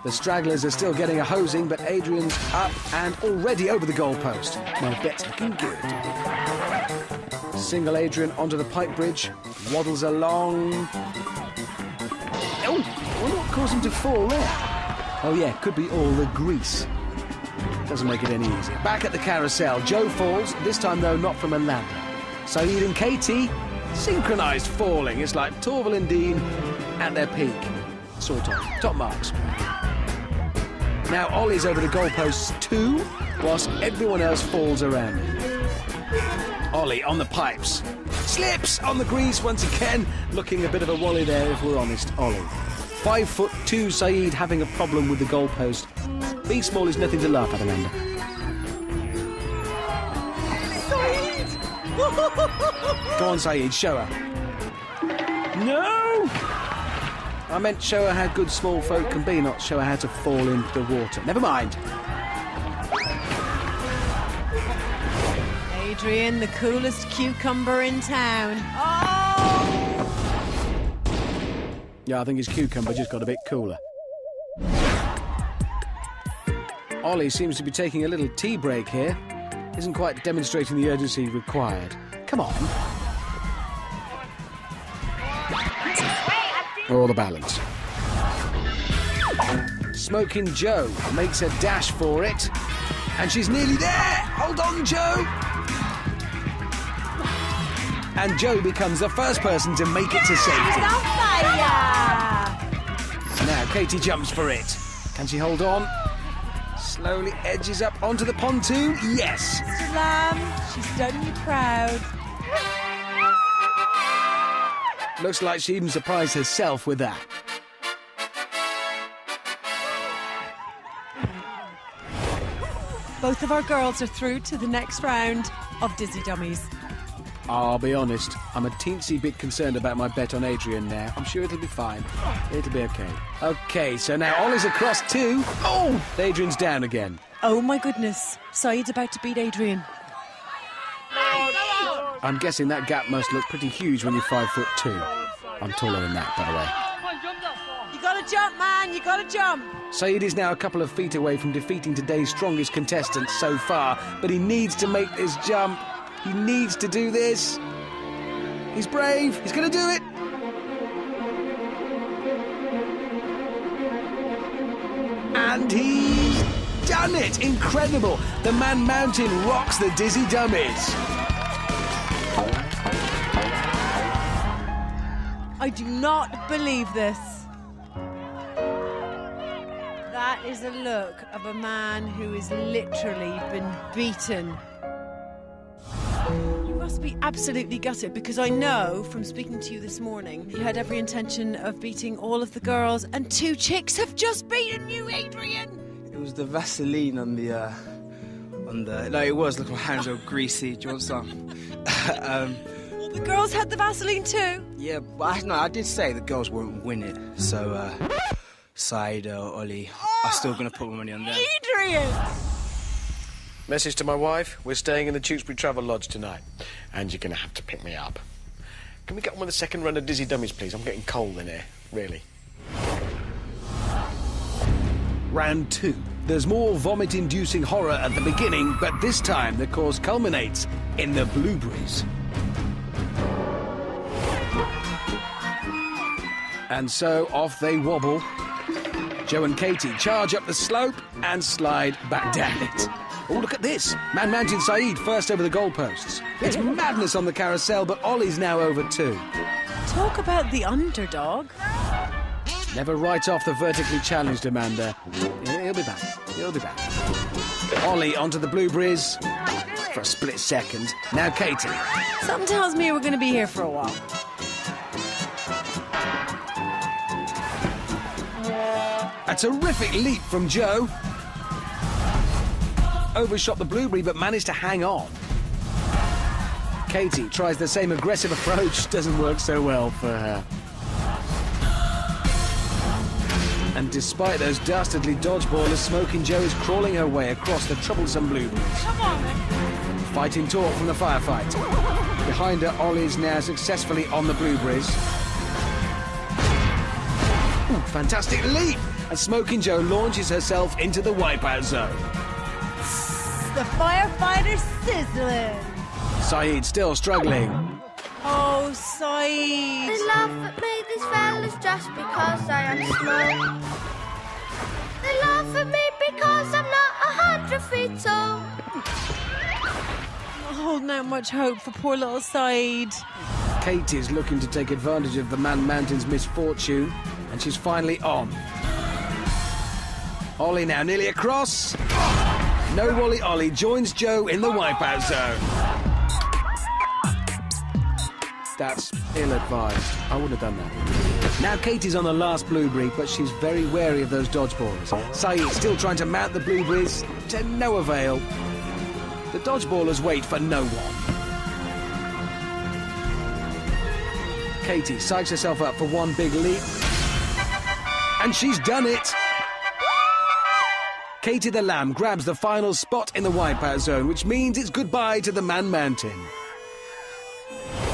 The stragglers are still getting a hosing, but Adrian's up and already over the goalpost. My bet's looking good. Single Adrian onto the pipe bridge, waddles along. Oh, I wonder what caused him to fall there. Oh yeah, could be all the grease. Doesn't make it any easier. Back at the carousel, Joe falls, this time though not from a ladder. Saeed and Katie, synchronised falling. It's like Torval and Dean at their peak. Sort of. Top marks. Now Ollie's over the goalposts too, whilst everyone else falls around him. Ollie on the pipes. Slips on the grease once again. Looking a bit of a Wally there, if we're honest. Ollie. 5'2" Saeed having a problem with the goalpost. Being small is nothing to laugh at, Amanda. Saeed! Go on, Saeed, show her. No! I meant show her how good small folk can be, not show her how to fall into the water. Never mind. Adrian, the coolest cucumber in town. Oh! Yeah, I think his cucumber just got a bit cooler. Ollie seems to be taking a little tea break here. Isn't quite demonstrating the urgency required. Come on. Or the balance. Smoking Joe makes a dash for it. And she's nearly there! Hold on, Joe! And Joe becomes the first person to make it to safety. On fire! Now Katie jumps for it. Can she hold on? Slowly edges up onto the pontoon. Yes! Mr. Lamb, she's done you proud. Looks like she even surprised herself with that. Both of our girls are through to the next round of Dizzy Dummies. I'll be honest, I'm a teensy bit concerned about my bet on Adrian now. I'm sure it'll be fine. It'll be okay. Okay, so now Ollie's across too. Oh! Adrian's down again. Oh my goodness. Saeed's about to beat Adrian. I'm guessing that gap must look pretty huge when you're 5'2". I'm taller than that, by the way. You gotta jump, man, you gotta jump. Saeed is now a couple of feet away from defeating today's strongest contestant so far, but he needs to make this jump. He needs to do this. He's brave. He's going to do it. And he's done it. Incredible. The Man Mountain rocks the Dizzy Dummies. I do not believe this. That is a look of a man who has literally been beaten. You must be absolutely gutted, because I know from speaking to you this morning you had every intention of beating all of the girls, and 2 chicks have just beaten you, Adrian. It was the Vaseline on the no, it was. Look, my hands are greasy. Do you want some? Well, the girls had the Vaseline too. Yeah, but I did say the girls won't win it. So, Saeed or Ollie, I'm still going to put my money on them. Adrian! Message to my wife, we're staying in the Tewkesbury Travel Lodge tonight, and you're going to have to pick me up. Can we get on with the second run of Dizzy Dummies, please? I'm getting cold in here, really. Round 2. There's more vomit-inducing horror at the beginning, but this time the course culminates in the blueberries. And so off they wobble. Joe and Katie charge up the slope and slide back down it. Oh, look at this. Man Mountain Saeed first over the goalposts. It's madness on the carousel, but Ollie's now over too. Talk about the underdog. Never write off the vertically challenged, Amanda. He'll be back. He'll be back. Ollie onto the blueberries for a split second. Now Katie. Something tells me we're going to be here for a while. A terrific leap from Joe. Overshot the blueberry but managed to hang on. Katie tries the same aggressive approach, doesn't work so well for her. And despite those dastardly dodgeballers, Smoking Joe is crawling her way across the troublesome blueberries. Come on. Fighting talk from the firefight. Behind her, Ollie's now successfully on the blueberries. Ooh, fantastic leap! And Smoking Joe launches herself into the wipeout zone. The firefighter's sizzling. Saeed still struggling. Oh, Saeed. They laugh at me, these fellas, just because I am slow. They laugh at me because I'm not 100 feet tall. Not holding out much hope for poor little Saeed. Katie's looking to take advantage of the Man Mountain's misfortune, and she's finally on. Ollie now nearly across. No Wally Ollie joins Joe in the wipeout zone. That's ill-advised. I wouldn't have done that. Now Katie's on the last blueberry, but she's very wary of those dodgeballers. Saeed's still trying to mount the blueberries, to no avail. The dodgeballers wait for no one. Katie psychs herself up for one big leap. And she's done it! Katie the Lamb grabs the final spot in the wipeout zone, which means it's goodbye to the Man Mountain.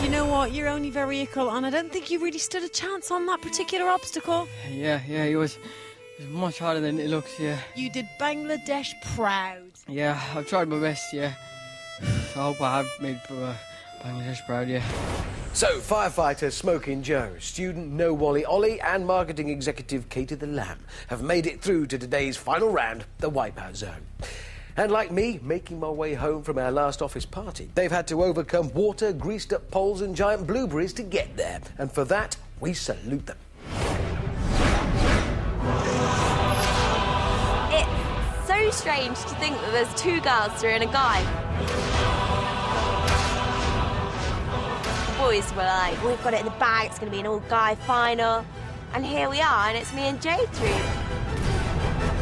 You know what? You're only very equal, and I don't think you really stood a chance on that particular obstacle. Yeah, it was much harder than it looks, yeah. You did Bangladesh proud. Yeah, I've tried my best, yeah. I hope I have made Bangladesh proud, yeah. So, firefighter Smoking Joe, student No Wally Ollie, and marketing executive Katie the Lamb have made it through to today's final round, the Wipeout Zone. And like me, making my way home from our last office party, they've had to overcome water, greased-up poles and giant blueberries to get there. And for that, we salute them. It's so strange to think that there's two girls throwing a guy. The boys were like, we've got it in the bag, it's going to be an all-guy final. And here we are, and it's me and Joe through.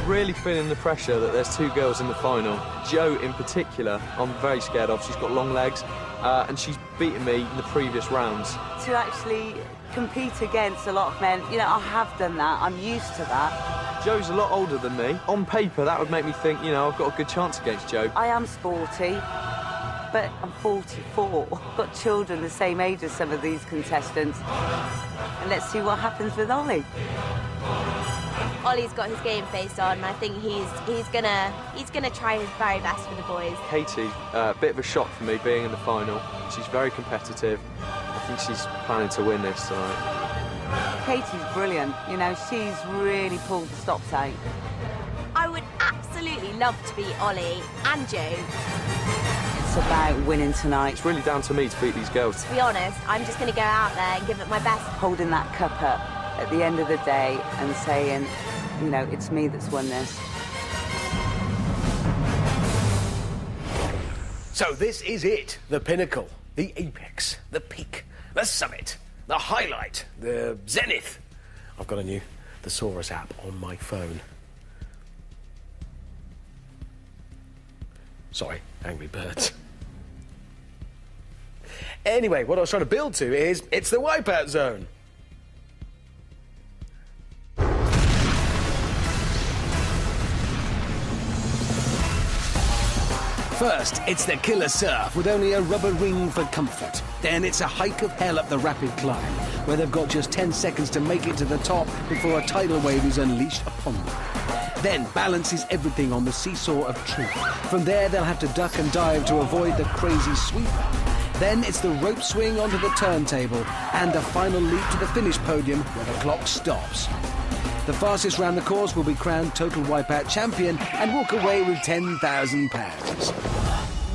Really feeling the pressure that there's two girls in the final. Jo in particular, I'm very scared of. She's got long legs and she's beaten me in the previous rounds. To actually compete against a lot of men, you know, I have done that. I'm used to that. Jo's a lot older than me. On paper, that would make me think, you know, I've got a good chance against Jo. I am sporty, but I'm 44. I've got children the same age as some of these contestants. And let's see what happens with Ollie. Ollie's got his game face on, and I think he's gonna try his very best for the boys. Katie, a bit of a shock for me being in the final. She's very competitive. I think she's planning to win this tonight. Katie's brilliant. You know, she's really pulled the stops out. I would absolutely love to beat Ollie and Jo. It's about winning tonight. It's really down to me to beat these girls. To be honest, I'm just going to go out there and give it my best. Holding that cup up at the end of the day and saying, you know, it's me that's won this. So this is it, the pinnacle, the apex, the peak, the summit, the highlight, the zenith. I've got a new Thesaurus app on my phone. Sorry, Angry Birds. Anyway, what I was trying to build to is, it's the Wipeout Zone. First, it's the killer surf with only a rubber ring for comfort. Then it's a hike of hell up the rapid climb, where they've got just 10 seconds to make it to the top before a tidal wave is unleashed upon them. Then balance is everything on the seesaw of truth. From there, they'll have to duck and dive to avoid the crazy sweeper. Then it's the rope swing onto the turntable and a final leap to the finish podium where the clock stops. The fastest round the course will be crowned Total Wipeout champion and walk away with £10,000.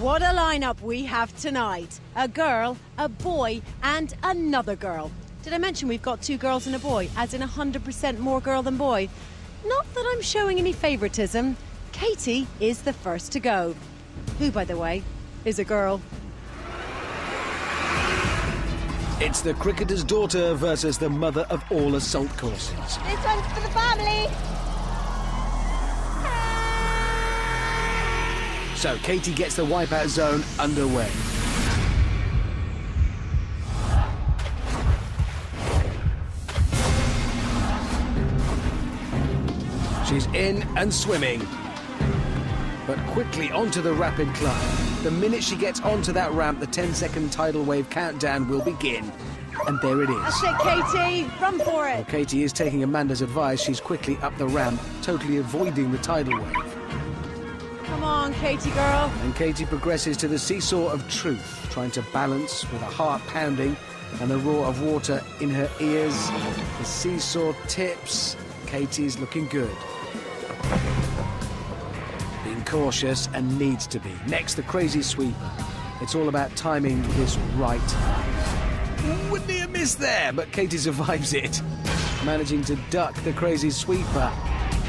What a lineup we have tonight. A girl, a boy, and another girl. Did I mention we've got two girls and a boy, as in 100% more girl than boy? Not that I'm showing any favouritism. Katie is the first to go. Who, by the way, is a girl. It's the cricketer's daughter versus the mother of all assault courses. This one's for the family. So Katie gets the Wipeout Zone underway. She's in and swimming. But quickly onto the rapid climb. The minute she gets onto that ramp, the 10-second tidal wave countdown will begin. And there it is. That's it, Katie. Run for it. Well, Katie is taking Amanda's advice. She's quickly up the ramp, totally avoiding the tidal wave. Come on, Katie girl. And Katie progresses to the seesaw of truth, trying to balance with a heart pounding and the roar of water in her ears. The seesaw tips. Katie's looking good. Being cautious and needs to be. Next, the crazy sweeper. It's all about timing this right. Wouldn't he have missed there? But Katie survives it, managing to duck the crazy sweeper.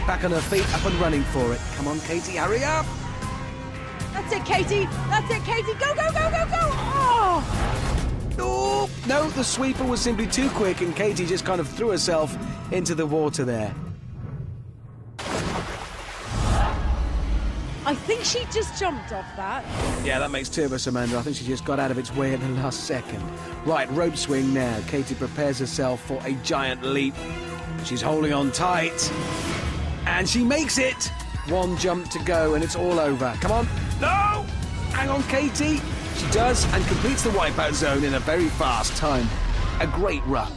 Back on her feet, up and running for it. Come on, Katie, hurry up! That's it, Katie! That's it, Katie! Go, go, go, go, go! Oh! Oh! No, the sweeper was simply too quick and Katie just kind of threw herself into the water there. I think she just jumped off that. Yeah, that makes two of us, Amanda. I think she just got out of its way at the last second. Right, rope swing now. Katie prepares herself for a giant leap. She's holding on tight. And she makes it! One jump to go and it's all over. Come on. No! Hang on, Katie. She does and completes the Wipeout Zone in a very fast time. A great run.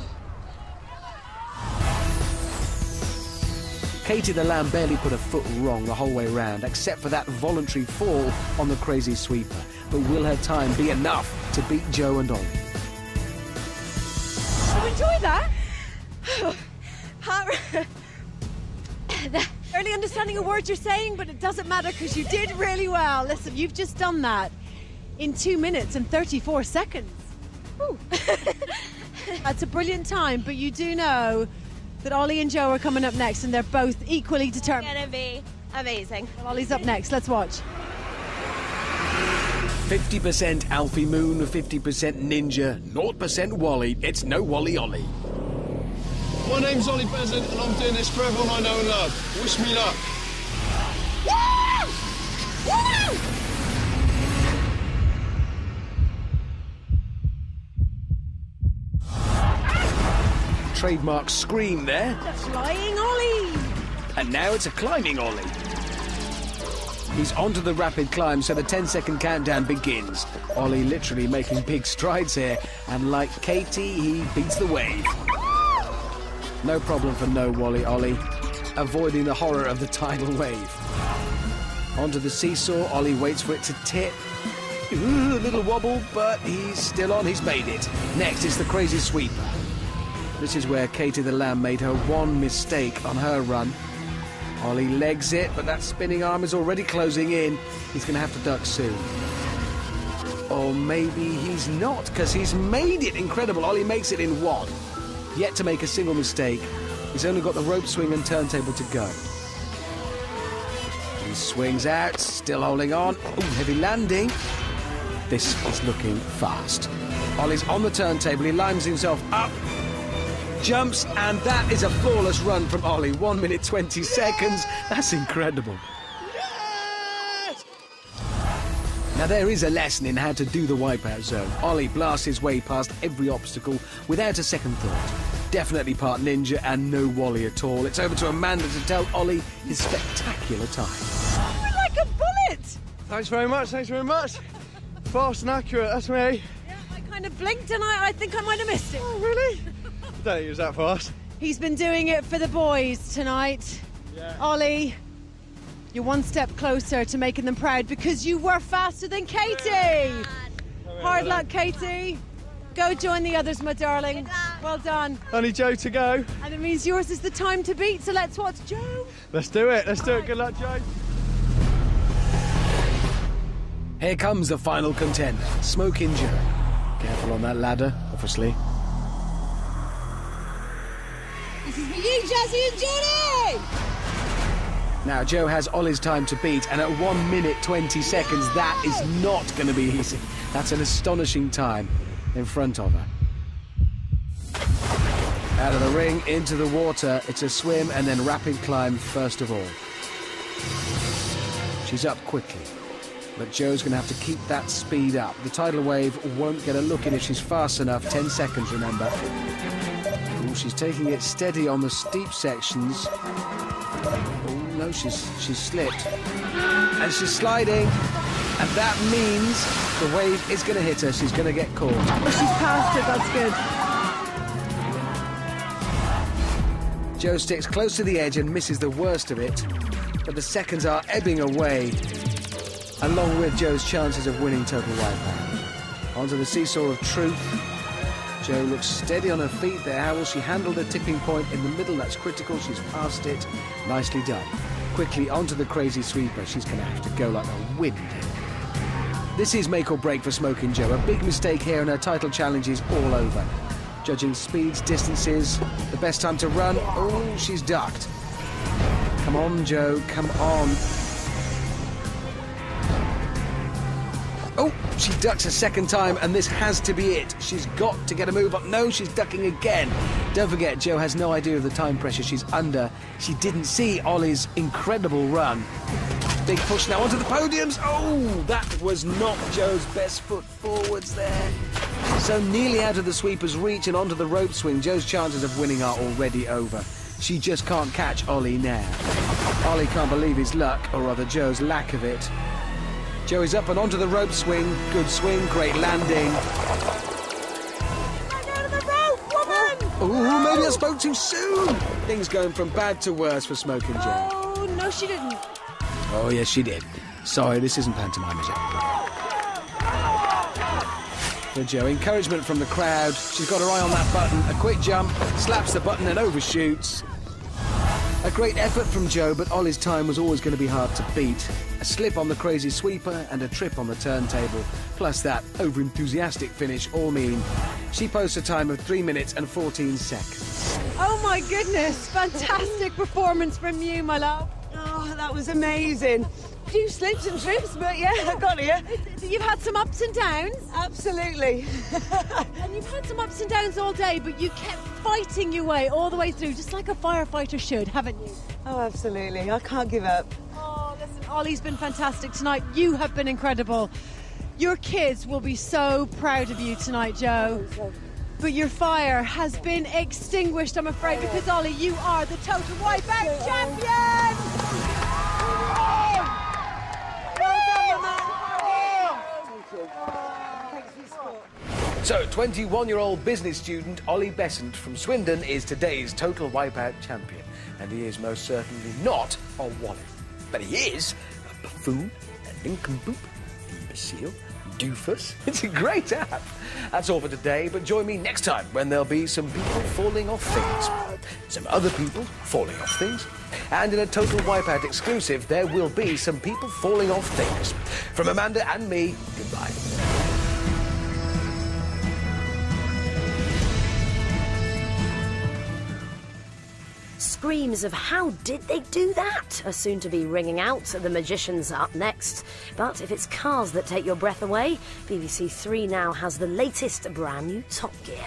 Katie the Lamb barely put a foot wrong the whole way round, except for that voluntary fall on the crazy sweeper. But will her time be enough to beat Joe and Ollie? You enjoy that? Barely understanding a word you're saying, but it doesn't matter because you did really well. Listen, you've just done that in 2 minutes and 34 seconds. That's a brilliant time, but you do know that Ollie and Joe are coming up next and they're both equally determined. It's gonna be amazing. Well, Ollie's up next. Let's watch. 50% Alfie Moon, 50% Ninja, 0% Wally. It's no Wally Ollie. My name's Ollie Bezzant and I'm doing this for everyone I know and love. Wish me luck. Woo! Woo! Trademark scream there. The flying Ollie. And now it's a climbing Ollie. He's onto the rapid climb, so the 10-second countdown begins. Ollie literally making big strides here, and like Katie, he beats the wave. No problem for no Wally Ollie, avoiding the horror of the tidal wave. Onto the seesaw, Ollie waits for it to tip. Ooh, a little wobble, but he's still on, he's made it. Next is the crazy sweeper. This is where Katie the Lamb made her one mistake on her run. Ollie legs it, but that spinning arm is already closing in. He's going to have to duck soon. Or maybe he's not, because he's made it. Incredible. Ollie makes it in one. Yet to make a single mistake. He's only got the rope swing and turntable to go. He swings out, still holding on. Ooh, heavy landing. This is looking fast. Ollie's on the turntable. He lines himself up. Jumps, and that is a flawless run from Ollie. 1 minute 20 seconds. That's incredible. Yes! Now there is a lesson in how to do the Wipeout Zone. Ollie blasts his way past every obstacle without a second thought. Definitely part ninja and no Wally at all. It's over to Amanda to tell Ollie his spectacular time. You're like a bullet. Thanks very much, thanks very much. Fast and accurate, that's me. Yeah, I kind of blinked and I think I might have missed it. Oh, really? I don't think it was that fast. He's been doing it for the boys tonight. Yeah. Ollie, you're one step closer to making them proud because you were faster than Katie. Hard luck, Katie. Go join the others, my darling. Well done. Only Joe to go. And it means yours is the time to beat, so let's watch Joe. Let's do it, let's do it. Good luck, Joe. Here comes the final contender, Smoking Joe. Careful on that ladder, obviously. This is for you, Jazzy and Johnny! Now, Joe has Ollie's time to beat, and at 1 minute 20 seconds, that is not going to be easy. That's an astonishing time in front of her. Out of the ring, into the water. It's a swim and then rapid climb first of all. She's up quickly. But Joe's going to have to keep that speed up. The tidal wave won't get a look in if she's fast enough. 10 seconds, remember. Ooh, she's taking it steady on the steep sections. Oh, no, she's slipped. And she's sliding. And that means the wave is going to hit her. She's going to get caught. Oh, she's past it. That's good. Joe sticks close to the edge and misses the worst of it. But the seconds are ebbing away, along with Joe's chances of winning Total Wipeout. Onto the seesaw of truth. Joe looks steady on her feet there. How will she handle the tipping point in the middle? That's critical. She's past it. Nicely done. Quickly onto the crazy sweeper. She's going to have to go like a wind. This is make or break for Smoking Joe. A big mistake here and her title challenge is all over. Judging speeds, distances, the best time to run. Oh, she's ducked. Come on, Joe, come on. Oh, she ducks a second time, and this has to be it. She's got to get a move up. No, she's ducking again. Don't forget, Joe has no idea of the time pressure she's under. She didn't see Ollie's incredible run. Big push now onto the podiums. Oh, that was not Joe's best foot forwards there. So nearly out of the sweeper's reach and onto the rope swing. Joe's chances of winning are already over. She just can't catch Ollie now. Ollie can't believe his luck, or rather Joe's lack of it. Joe is up and onto the rope swing. Good swing, great landing. Out of the rope, woman! Oh, maybe I spoke too soon. Things going from bad to worse for Smoking Joe. Oh, no, she didn't. Oh, yes, she did. Sorry, this isn't pantomime, is it? For Joe, encouragement from the crowd. She's got her eye on that button. A quick jump, slaps the button and overshoots. A great effort from Joe, but Ollie's time was always going to be hard to beat. A slip on the crazy sweeper and a trip on the turntable, plus that over-enthusiastic finish all mean she posts a time of 3 minutes and 14 seconds. Oh, my goodness. Fantastic performance from you, my love. Oh, that was amazing. A few slips and trips, but yeah, I got here. You've had some ups and downs? Absolutely. And you've had some ups and downs all day, but you kept fighting your way all the way through, just like a firefighter should, haven't you? Oh, absolutely. I can't give up. Oh, listen, Ollie's been fantastic tonight. You have been incredible. Your kids will be so proud of you tonight, Joe. But your fire has been extinguished, I'm afraid, because, Ollie, you are the Total Wipeout champion! So, 21-year-old business student Ollie Besant from Swindon is today's Total Wipeout champion. And he is most certainly not a wally. But he is a buffoon, a nincompoop, imbecile, doofus. It's a great app. That's all for today, but join me next time when there'll be some people falling off things. Some other people falling off things. And in a Total Wipeout exclusive, there will be some people falling off things. From Amanda and me, goodbye. Screams of "how did they do that" are soon to be ringing out. The Magician's up next. But if it's cars that take your breath away, BBC 3 now has the latest brand new Top Gear.